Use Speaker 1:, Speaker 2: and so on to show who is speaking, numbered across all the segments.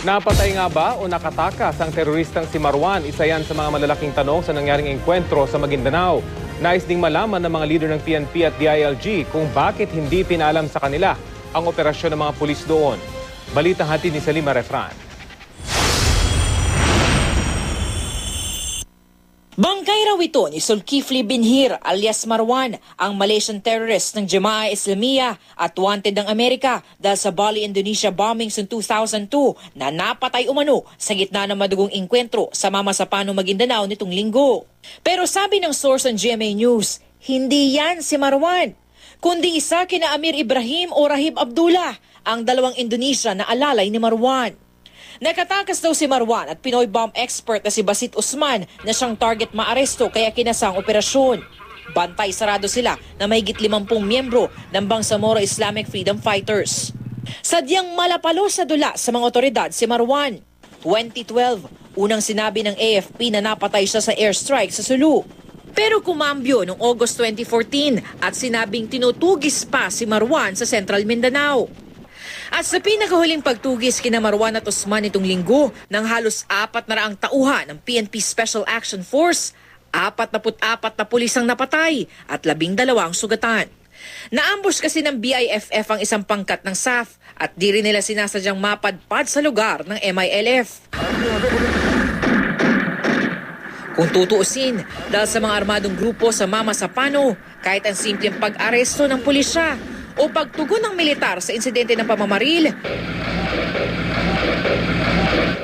Speaker 1: Napatay nga ba o nakatakas ang teroristang si Marwan? Isa yan sa mga malalaking tanong sa nangyaring engkwentro sa Maguindanao. Nais ding malaman ng mga leader ng PNP at DILG kung bakit hindi pinalam sa kanila ang operasyon ng mga pulis doon. Balita hatid ni Salima Refran.
Speaker 2: Bangkay raw ito ni Zulkifli Binhir alias Marwan, ang Malaysian terrorist ng Jemaah Islamiyah at wanted ng Amerika dahil sa Bali, Indonesia bombings in 2002 na napatay umano sa gitna ng madugong engkwentro sa Mamasapano, Maguindanao nitong linggo. Pero sabi ng source ng GMA News, hindi yan si Marwan, kundi isa kina Amir Ibrahim o Rahib Abdullah, ang dalawang Indonesia na alalay ni Marwan. Nakatakas daw si Marwan at Pinoy bomb expert na si Basit Usman na siyang target maaresto kaya kinasang operasyon. Bantay sarado sila na mahigit 50 miyembro ng Bangsamoro Islamic Freedom Fighters. Sadyang malapalo sa dula sa mga otoridad si Marwan. 2012, unang sinabi ng AFP na napatay siya sa airstrike sa Sulu. Pero kumambyo noong August 2014 at sinabing tinutugis pa si Marwan sa Central Mindanao. At sa pinakahuling pagtugis kina Marwan at Usman itong linggo ng halos 400 tauhan ng PNP Special Action Force, 44 na pulis ang napatay at 12 ang sugatan. Naambush kasi ng BIFF ang isang pangkat ng SAF at di rin nila sinasadyang mapadpad sa lugar ng MILF. Kung tutuusin, dahil sa mga armadong grupo sa Mamasapano, kahit ang simpleng pag-aresto ng pulisya o pagtugon ng militar sa insidente ng pamamaril,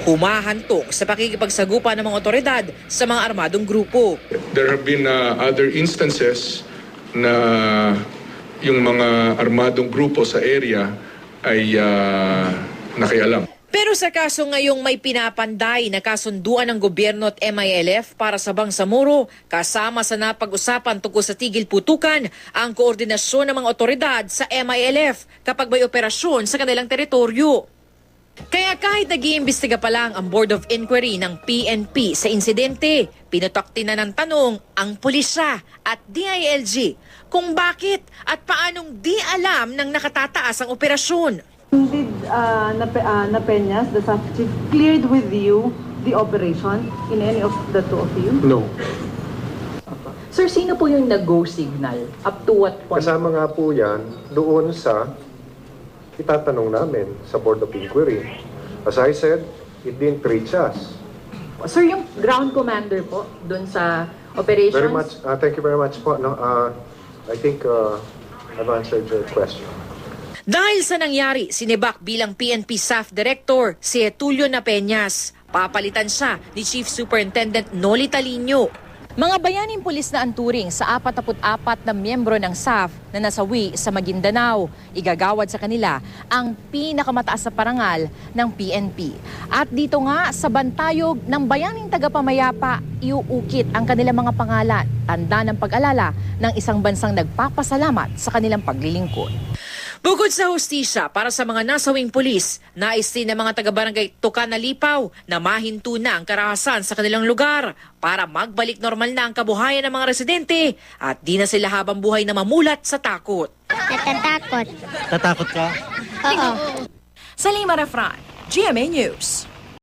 Speaker 2: humahantong sa pakikipagsagupa ng mga otoridad sa mga armadong grupo.
Speaker 3: There have been other instances na yung mga armadong grupo sa area ay nakialam.
Speaker 2: Pero sa kaso ngayong may pinapanday na kasunduan ng gobyerno at MILF para sa Bangsamoro, kasama sa napag-usapan tungkol sa tigil putukan ang koordinasyon ng mga otoridad sa MILF kapag may operasyon sa kanilang teritoryo. Kaya kahit nag-iimbestiga pa lang ang Board of Inquiry ng PNP sa insidente, pinutakti na ng tanong ang pulisya at DILG kung bakit at paanong di alam ng nakatataas ang operasyon.
Speaker 4: Did Napeñas, the SAF chief, cleared with you the operation in any of the two of you?
Speaker 5: No.
Speaker 6: Sir, sino po yung nag-go signal? Up to what point?
Speaker 5: Kasama nga po yan doon sa itatanong namin sa Board of Inquiry. As I said, it didn't reach us.
Speaker 6: Sir, yung ground commander po doon sa operations?
Speaker 5: Very much, thank you very much po. No, I think I've answered your question.
Speaker 2: Dahil sa nangyari, sinibak bilang PNP SAF Director si Tulio Napeñas. Papalitan siya ni Chief Superintendent Noli Talino. Mga bayaning pulis na ang turing sa 44 na miyembro ng SAF na nasawi sa Maguindanao. Igagawad sa kanila ang pinakamataas na parangal ng PNP. At dito nga sa bantayog ng bayaning tagapamayapa, iuukit ang kanilang mga pangalan, tanda ng pag-alala ng isang bansang nagpapasalamat sa kanilang paglilingkod. Bukod sa hustisya para sa mga nasawing pulis, nais din ng mga taga-barangay Tukan na Lipaw na mahinto na ang karahasan sa kanilang lugar para magbalik normal na ang kabuhayan ng mga residente at di na sila habang buhay na mamulat sa takot.
Speaker 7: Natatakot.
Speaker 8: Tatakot ka?
Speaker 7: Oo.
Speaker 2: Salima Refran, GMA News.